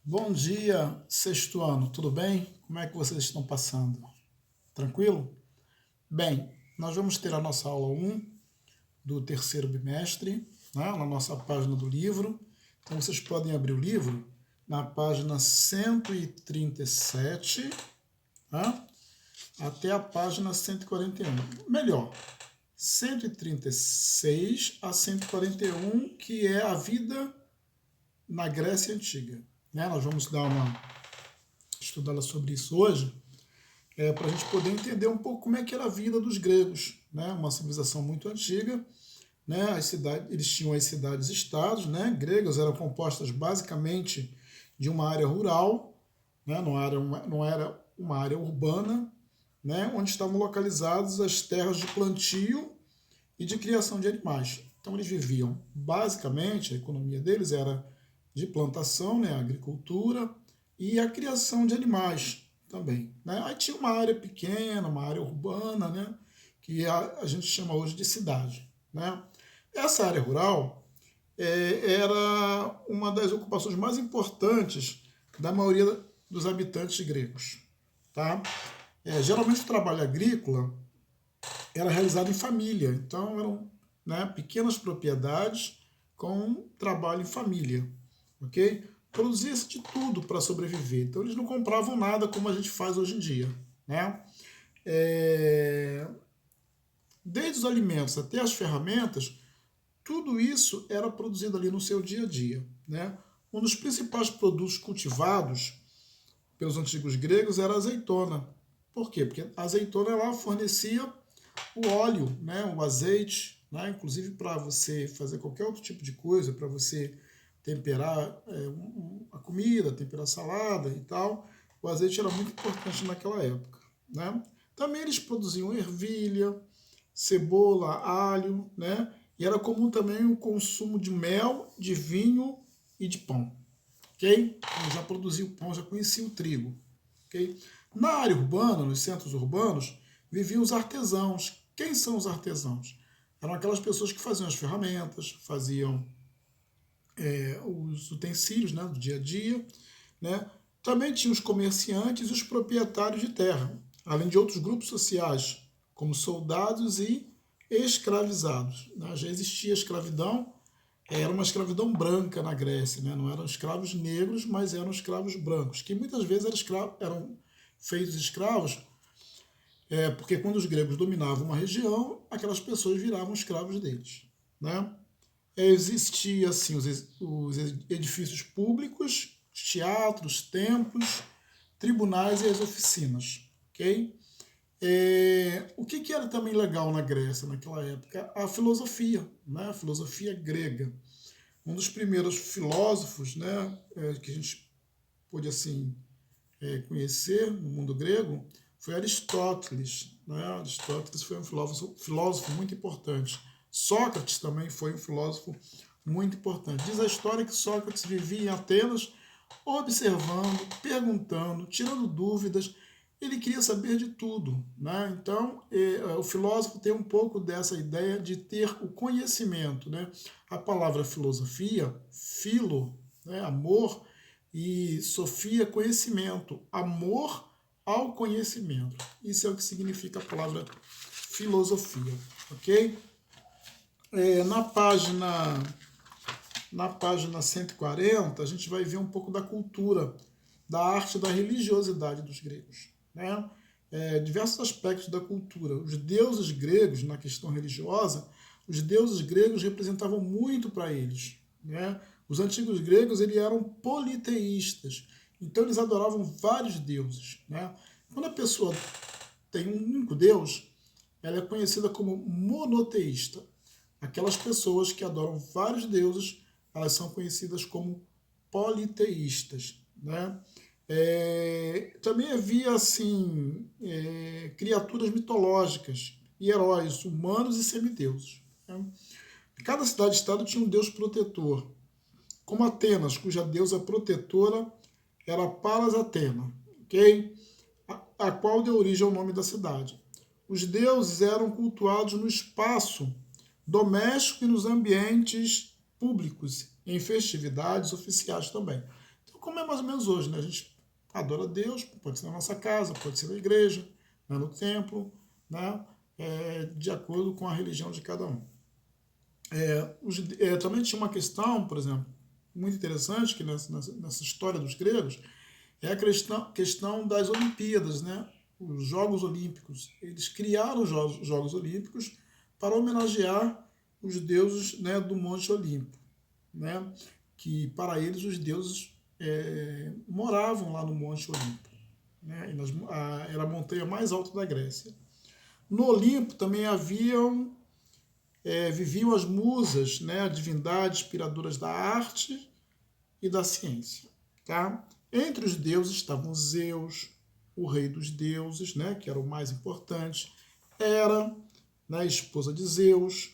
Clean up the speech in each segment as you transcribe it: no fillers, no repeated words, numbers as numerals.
Bom dia, sexto ano, tudo bem? Como é que vocês estão passando? Tranquilo? Bem, nós vamos ter a nossa aula um do terceiro bimestre, né, na nossa página do livro. Então vocês podem abrir o livro na página 137, né, até a página 141. Melhor, 136 a 141, que é a vida na Grécia Antiga. Né? Nós vamos dar uma estudada sobre isso hoje, para a gente poder entender um pouco como é que era a vida dos gregos, né? Uma civilização muito antiga, né? Eles tinham as cidades-estados, né? Gregas eram compostas basicamente de uma área rural, né? Não era uma área urbana, né? Onde estavam localizadas as terras de plantio e de criação de animais. Então eles viviam, basicamente, a economia deles era de plantação, né? Agricultura e a criação de animais também. Né? Aí tinha uma área pequena, uma área urbana, né? Que a gente chama hoje de cidade. Né? Essa área rural era uma das ocupações mais importantes da maioria dos habitantes gregos. Tá? Geralmente o trabalho agrícola era realizado em família, então eram, né, pequenas propriedades com trabalho em família, ok? Produzia-se de tudo para sobreviver, então eles não compravam nada como a gente faz hoje em dia, né? É, Desde os alimentos até as ferramentas, tudo isso era produzido ali no seu dia a dia, né? Um dos principais produtos cultivados pelos antigos gregos era a azeitona. Por quê? Porque a azeitona ela fornecia o óleo, né, o azeite, né, inclusive para você fazer qualquer outro tipo de coisa, para você temperar a comida, temperar a salada e tal, o azeite era muito importante naquela época. Né? Também eles produziam ervilha, cebola, alho, né? E era comum também o consumo de mel, de vinho e de pão. Ok? Eu já produzia o pão, já conhecia o trigo. Ok? Na área urbana, nos centros urbanos, viviam os artesãos. Quem são os artesãos? Eram aquelas pessoas que faziam as ferramentas, faziam os utensílios, né, do dia a dia. Né? Também tinha os comerciantes e os proprietários de terra, além de outros grupos sociais, como soldados e escravizados. Né? Já existia a escravidão, era uma escravidão branca na Grécia, né? Não eram escravos negros, mas eram escravos brancos, que muitas vezes eram feitos escravos, porque quando os gregos dominavam uma região, aquelas pessoas viravam escravos deles. Né? Existiam assim, os edifícios públicos, os teatros, templos, tribunais e as oficinas. Okay? O que era também legal na Grécia naquela época? A filosofia, né? A filosofia grega. Um dos primeiros filósofos, né, que a gente pôde assim conhecer no mundo grego foi Aristóteles. Né? Aristóteles foi um filósofo muito importante. Sócrates também foi um filósofo muito importante. Diz a história que Sócrates vivia em Atenas observando, perguntando, tirando dúvidas. Ele queria saber de tudo. Né? Então, o filósofo tem um pouco dessa ideia de ter o conhecimento. Né? A palavra filosofia, filo, né? Amor, e sofia, conhecimento. Amor ao conhecimento. Isso é o que significa a palavra filosofia. Ok? Na página 140, a gente vai ver um pouco da cultura, da arte, da religiosidade dos gregos. Né? Diversos aspectos da cultura. Os deuses gregos, na questão religiosa, os deuses gregos representavam muito para eles. Né? Os antigos gregos eram politeístas, então eles adoravam vários deuses. Né? Quando a pessoa tem um único deus, ela é conhecida como monoteísta. Aquelas pessoas que adoram vários deuses, elas são conhecidas como politeístas. Né? Também havia assim criaturas mitológicas e heróis humanos e semideuses. Né? Cada cidade-estado tinha um deus protetor, como Atenas, cuja deusa protetora era Palas Atena, ok? A qual deu origem ao nome da cidade. Os deuses eram cultuados no espaço doméstico e nos ambientes públicos, em festividades oficiais também. Então, como é mais ou menos hoje, né? A gente adora a Deus, pode ser na nossa casa, pode ser na igreja, né? No templo, né? De acordo com a religião de cada um. Também tinha uma questão, por exemplo, muito interessante, que nessa história dos gregos, é a questão das Olimpíadas, né? Os Jogos Olímpicos. Eles criaram os Jogos Olímpicos para homenagear os deuses, né, do Monte Olimpo, né? Que para eles os deuses moravam lá no Monte Olimpo, né? Era a montanha mais alta da Grécia. No Olimpo também viviam as musas, né, divindades inspiradoras da arte e da ciência. Tá? Entre os deuses estavam Zeus, o rei dos deuses, né, que era o mais importante, Hera, né, esposa de Zeus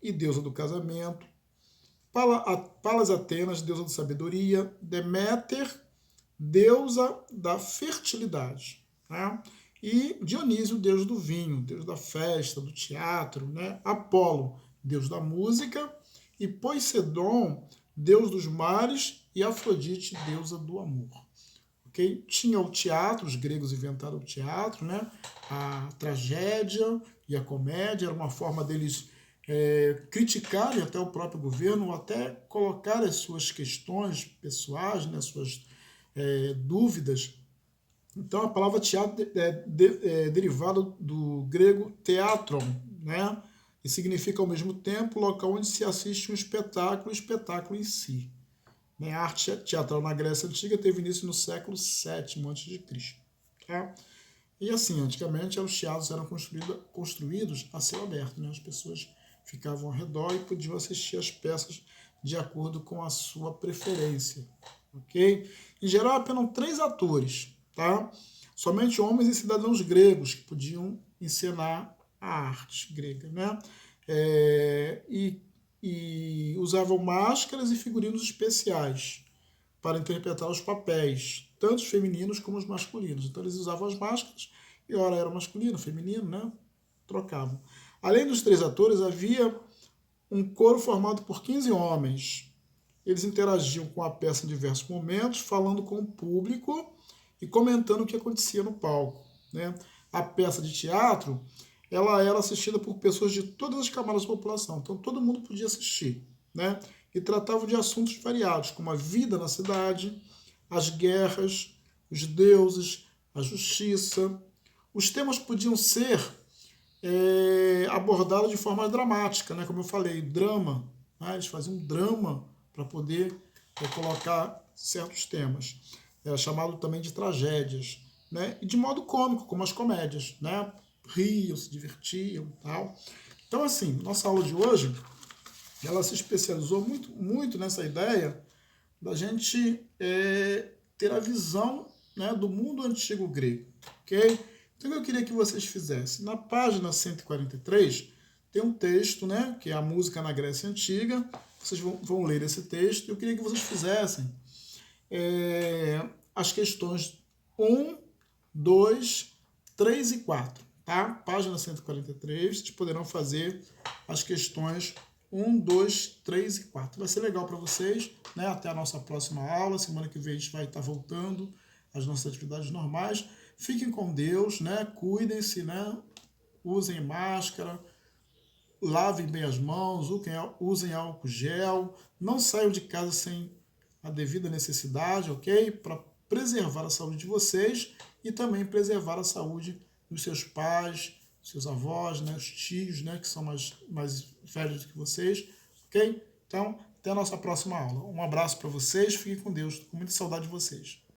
e deusa do casamento, Palas Atenas, deusa da sabedoria, Deméter, deusa da fertilidade, né? E Dionísio, deus do vinho, deus da festa, do teatro, né? Apolo, deus da música, e Poseidon, deus dos mares, e Afrodite, deusa do amor. Okay? Tinha o teatro, os gregos inventaram o teatro, né? A tragédia e a comédia, era uma forma deles criticarem até o próprio governo, ou até colocar as suas questões pessoais, né? Suas dúvidas. Então, a palavra teatro é derivada do grego teatron, né? E significa, ao mesmo tempo, local onde se assiste um espetáculo, o espetáculo em si. A arte teatral na Grécia Antiga teve início no século VII a.C. Tá? E assim, antigamente os teatros eram construídos a céu aberto, né? As pessoas ficavam ao redor e podiam assistir as peças de acordo com a sua preferência. Ok? Em geral, apenas 3 atores, tá? Somente homens e cidadãos gregos que podiam encenar a arte grega, né? E usavam máscaras e figurinos especiais para interpretar os papéis, tanto os femininos como os masculinos. Então eles usavam as máscaras e ora era masculino, feminino, né? Trocavam. Além dos 3 atores, havia um coro formado por 15 homens. Eles interagiam com a peça em diversos momentos, falando com o público e comentando o que acontecia no palco, né? A peça de teatro, ela era assistida por pessoas de todas as camadas da população, então todo mundo podia assistir, né? E tratavam de assuntos variados, como a vida na cidade, as guerras, os deuses, a justiça. Os temas podiam ser abordados de forma dramática, né? Como eu falei, drama, né? Eles faziam drama para poder colocar certos temas. Era chamado também de tragédias, né? E de modo cômico, como as comédias, né? Riam, se divertiam e tal. Então, assim, nossa aula de hoje, ela se especializou muito, muito nessa ideia da gente ter a visão, né, do mundo antigo grego, ok? Então, o que eu queria que vocês fizessem? Na página 143, tem um texto, né, que é a música na Grécia Antiga. Vocês vão ler esse texto. Eu queria que vocês fizessem as questões 1, 2, 3 e 4. Tá? Página 143, vocês poderão fazer as questões 1, 2, 3 e 4. Vai ser legal para vocês, né? Até a nossa próxima aula. Semana que vem a gente vai estar voltando às nossas atividades normais. Fiquem com Deus, né? Cuidem-se, né? Usem máscara, lavem bem as mãos, usem álcool gel, não saiam de casa sem a devida necessidade, ok? Para preservar a saúde de vocês e também preservar a saúde dos seus pais, seus avós, né? Os tios, né? Que são mais velhos do que vocês, ok? Então, até a nossa próxima aula. Um abraço para vocês, fiquem com Deus, estou com muita saudade de vocês.